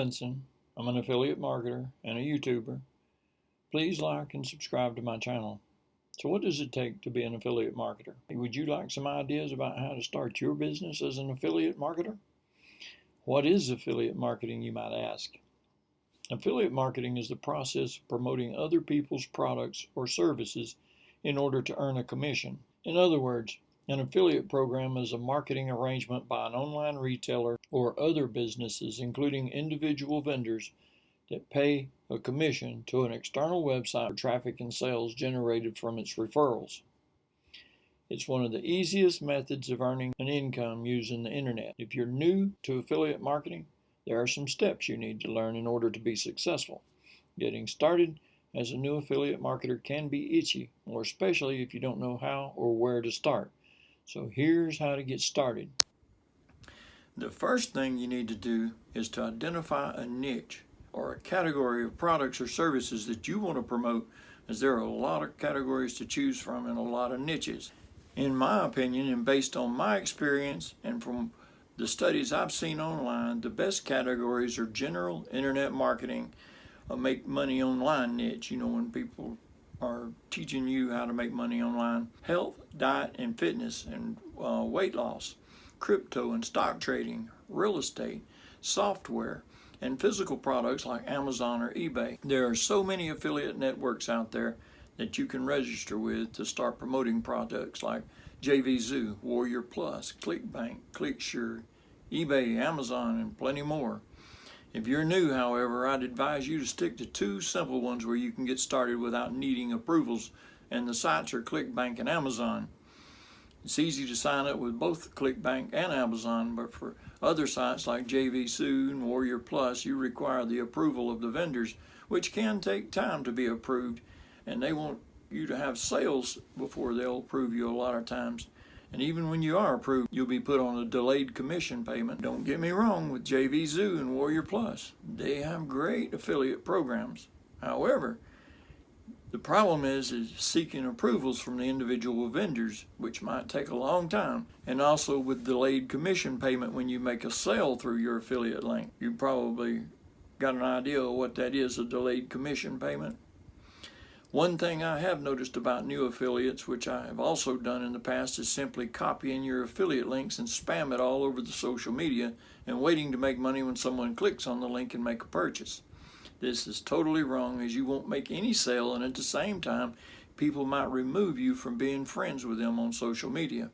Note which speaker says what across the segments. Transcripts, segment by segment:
Speaker 1: Vinson. I'm an affiliate marketer and a YouTuber. Please like and subscribe to my channel. So what does it take to be an affiliate marketer? Would you like some ideas about how to start your business as an affiliate marketer? What is affiliate marketing, you might ask? Affiliate marketing is the process of promoting other people's products or services in order to earn a commission. In other words, an affiliate program is a marketing arrangement by an online retailer or other businesses, including individual vendors, that pay a commission to an external website for traffic and sales generated from its referrals. It's one of the easiest methods of earning an income using the internet. If you're new to affiliate marketing, there are some steps you need to learn in order to be successful. Getting started as a new affiliate marketer can be itchy, more especially if you don't know how or where to start. So here's how to get started. The first thing you need to do is to identify a niche or a category of products or services that you want to promote, as there are a lot of categories to choose from and a lot of niches. In my opinion, and based on my experience and from the studies I've seen online, the best categories are general internet marketing, a make money online niche, when people are teaching you how to make money online, health, diet and fitness and weight loss, crypto and stock trading, real estate, software, and physical products like Amazon or eBay. There are so many affiliate networks out there that you can register with to start promoting products like JVZoo, Warrior Plus, ClickBank, ClickSure, eBay, Amazon, and plenty more. If you're new, however, I'd advise you to stick to two simple ones where you can get started without needing approvals, and the sites are ClickBank and Amazon. It's easy to sign up with both ClickBank and Amazon, but for other sites like JVZoo and Warrior Plus, you require the approval of the vendors, which can take time to be approved, and they want you to have sales before they'll approve you a lot of times. And even when you are approved, you'll be put on a delayed commission payment. Don't get me wrong with JVZoo and Warrior Plus. They have great affiliate programs. However, the problem is seeking approvals from the individual vendors, which might take a long time, and also with delayed commission payment when you make a sale through your affiliate link. You probably got an idea of what that is, a delayed commission payment. One thing I have noticed about new affiliates, which I have also done in the past, is simply copying your affiliate links and spam it all over the social media and waiting to make money when someone clicks on the link and make a purchase. This is totally wrong, as you won't make any sale, and at the same time, people might remove you from being friends with them on social media.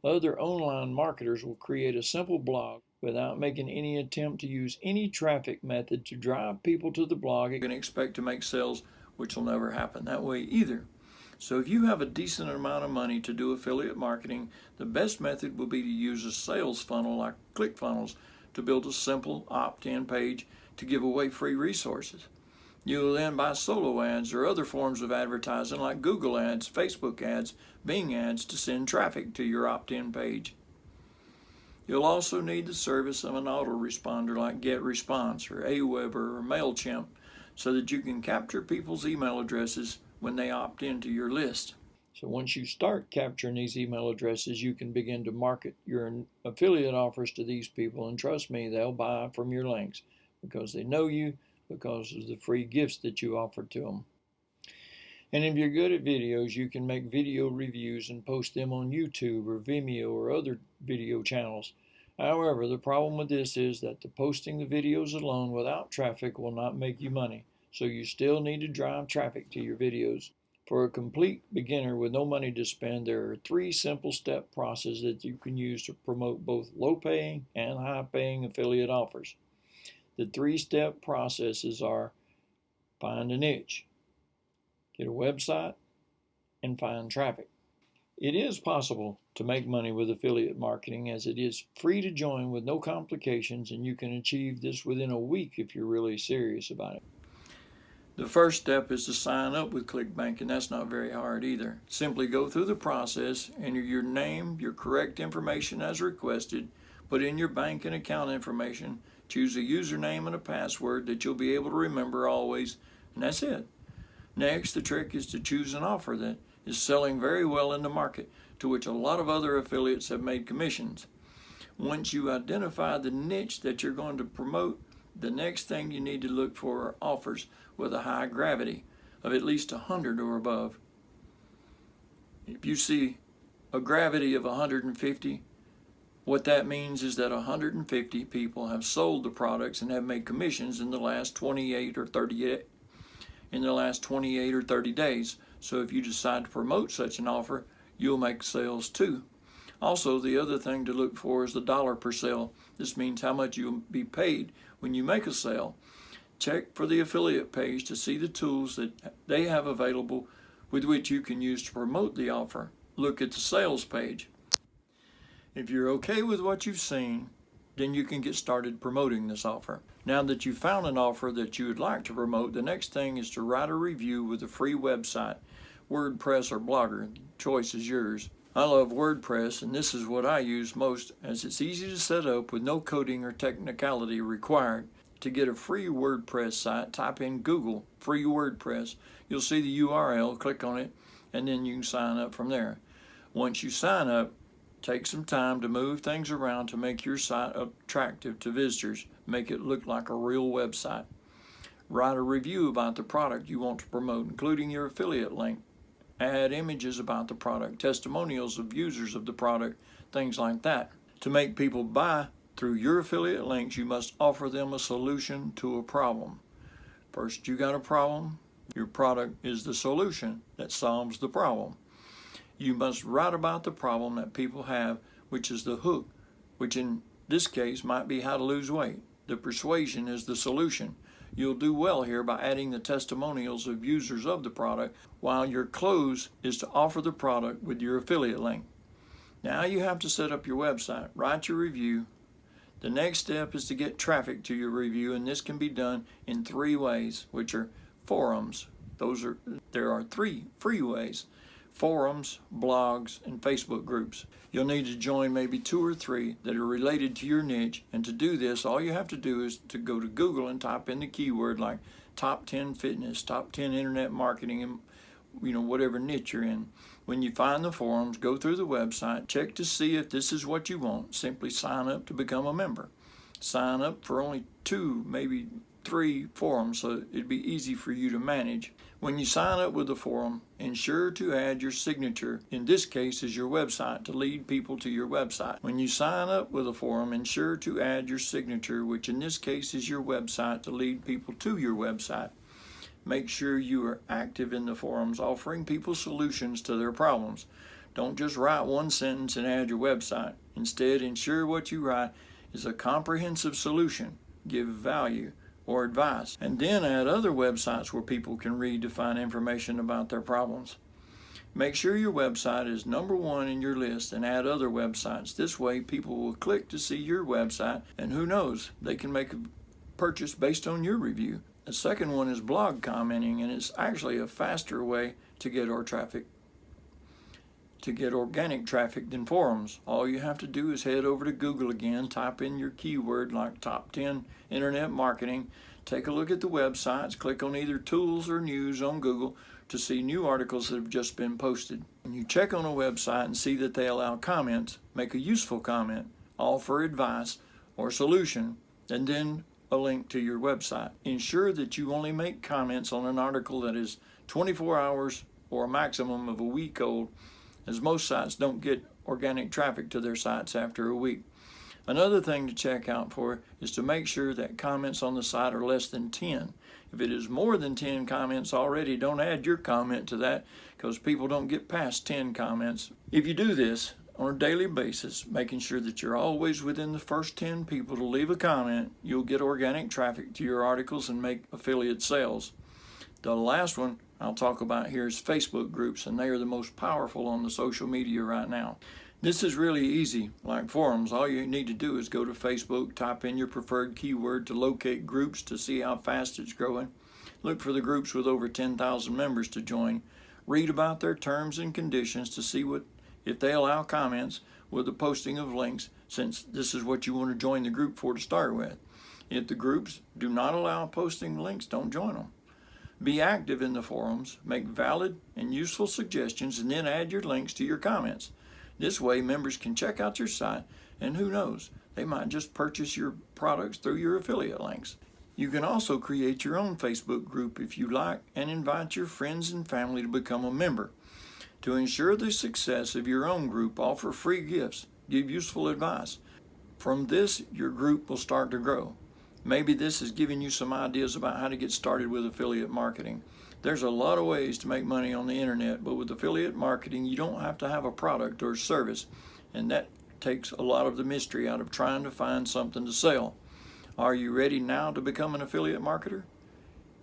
Speaker 1: Other online marketers will create a simple blog without making any attempt to use any traffic method to drive people to the blog and expect to make sales, which will never happen that way either. So if you have a decent amount of money to do affiliate marketing, the best method will be to use a sales funnel like ClickFunnels to build a simple opt-in page to give away free resources. You will then buy solo ads or other forms of advertising like Google ads, Facebook ads, Bing ads to send traffic to your opt-in page. You'll also need the service of an autoresponder like GetResponse or Aweber or MailChimp so that you can capture people's email addresses when they opt into your list. So once you start capturing these email addresses, you can begin to market your affiliate offers to these people, and trust me, they'll buy from your links because they know you, because of the free gifts that you offer to them. And if you're good at videos, you can make video reviews and post them on YouTube or Vimeo or other video channels. However, the problem with this is that the posting the videos alone without traffic will not make you money, so you still need to drive traffic to your videos. For a complete beginner with no money to spend, there are 3 simple step processes that you can use to promote both low-paying and high-paying affiliate offers. The 3-step processes are: find a niche, get a website, and find traffic. It is possible to make money with affiliate marketing, as it is free to join with no complications, and you can achieve this within a week if you're really serious about it. The first step is to sign up with ClickBank, and that's not very hard either. Simply go through the process, enter your name, your correct information as requested, put in your bank and account information, choose a username and a password that you'll be able to remember always, and that's it. Next, the trick is to choose an offer that is selling very well in the market, to which a lot of other affiliates have made commissions. Once you identify the niche that you're going to promote, the next thing you need to look for are offers with a high gravity of at least 100 or above. If you see a gravity of 150, what that means is that 150 people have sold the products and have made commissions in the last 28 or 30 days. So if you decide to promote such an offer, you'll make sales too. Also, the other thing to look for is the dollar per sale. This means how much you'll be paid when you make a sale. Check for the affiliate page to see the tools that they have available with which you can use to promote the offer. Look at the sales page. If you're okay with what you've seen, then you can get started promoting this offer. Now that you've found an offer that you would like to promote, the next thing is to write a review with a free website, WordPress or Blogger. The choice is yours. I love WordPress, and this is what I use most, as it's easy to set up with no coding or technicality required. To get a free WordPress site, type in Google free WordPress. You'll see the URL, click on it, and then you can sign up from there. Once you sign up, take some time to move things around to make your site attractive to visitors. Make it look like a real website. Write a review about the product you want to promote, including your affiliate link. Add images about the product, testimonials of users of the product, things like that. To make people buy through your affiliate links, you must offer them a solution to a problem. First, you got a problem. Your product is the solution that solves the problem. You must write about the problem that people have, which is the hook, which in this case might be how to lose weight. The persuasion is the solution. You'll do well here by adding the testimonials of users of the product, while your close is to offer the product with your affiliate link. Now you have to set up your website, write your review. The next step is to get traffic to your review, and this can be done in 3 ways, which are forums. There are 3 free ways: forums, blogs, and Facebook groups. You'll need to join maybe 2 or 3 that are related to your niche, and to do this, all you have to do is to go to Google and type in the keyword like top 10 fitness, top 10 internet marketing, and whatever niche you're in. When you find the forums, go through the website, check to see if this is what you want. Simply sign up to become a member. Sign up for only 2, maybe 3 forums, so it'd be easy for you to manage. When you sign up with a forum, ensure to add your signature, in this case is your website, to lead people to your website. When you sign up with a forum, ensure to add your signature, which in this case is your website, to lead people to your website. Make sure you are active in the forums, offering people solutions to their problems. Don't just write one sentence and add your website. Instead, ensure what you write is a comprehensive solution, give value or advice, and then add other websites where people can read to find information about their problems. Make sure your website is number 1 in your list and add other websites. This way people will click to see your website, and who knows, they can make a purchase based on your review. The second one is blog commenting, and it's actually a faster way to get organic traffic than forums. All you have to do is head over to Google again, type in your keyword like top 10 internet marketing, take a look at the websites, click on either tools or news on Google to see new articles that have just been posted. When you check on a website and see that they allow comments, make a useful comment, offer advice or solution, and then a link to your website. Ensure that you only make comments on an article that is 24 hours or a maximum of a week old, as most sites don't get organic traffic to their sites after a week. Another thing to check out for is to make sure that comments on the site are less than 10. If it is more than 10 comments already, don't add your comment to that, because people don't get past 10 comments. If you do this on a daily basis, making sure that you're always within the first 10 people to leave a comment, you'll get organic traffic to your articles and make affiliate sales. The last one I'll talk about here is Facebook groups, and they are the most powerful on the social media right now. This is really easy. Like forums, all you need to do is go to Facebook, type in your preferred keyword to locate groups to see how fast it's growing. Look for the groups with over 10,000 members to join. Read about their terms and conditions to see if they allow comments with the posting of links, since this is what you want to join the group for to start with. If the groups do not allow posting links, don't join them. Be active in the forums, make valid and useful suggestions, and then add your links to your comments. This way, members can check out your site And who knows, they might just purchase your products through your affiliate links. You can also create your own Facebook group if you like and invite your friends and family to become a member. To ensure the success of your own group, offer free gifts, give useful advice. From this, your group will start to grow. Maybe this has given you some ideas about how to get started with affiliate marketing. There's a lot of ways to make money on the internet, but with affiliate marketing, you don't have to have a product or service, and that takes a lot of the mystery out of trying to find something to sell. Are you ready now to become an affiliate marketer?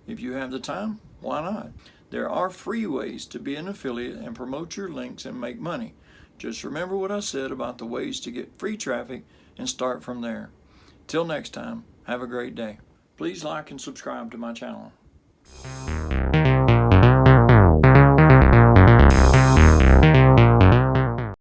Speaker 1: If you have the time, why not? There are free ways to be an affiliate and promote your links and make money. Just remember what I said about the ways to get free traffic and start from there. Till next time, have a great day. Please like and subscribe to my channel.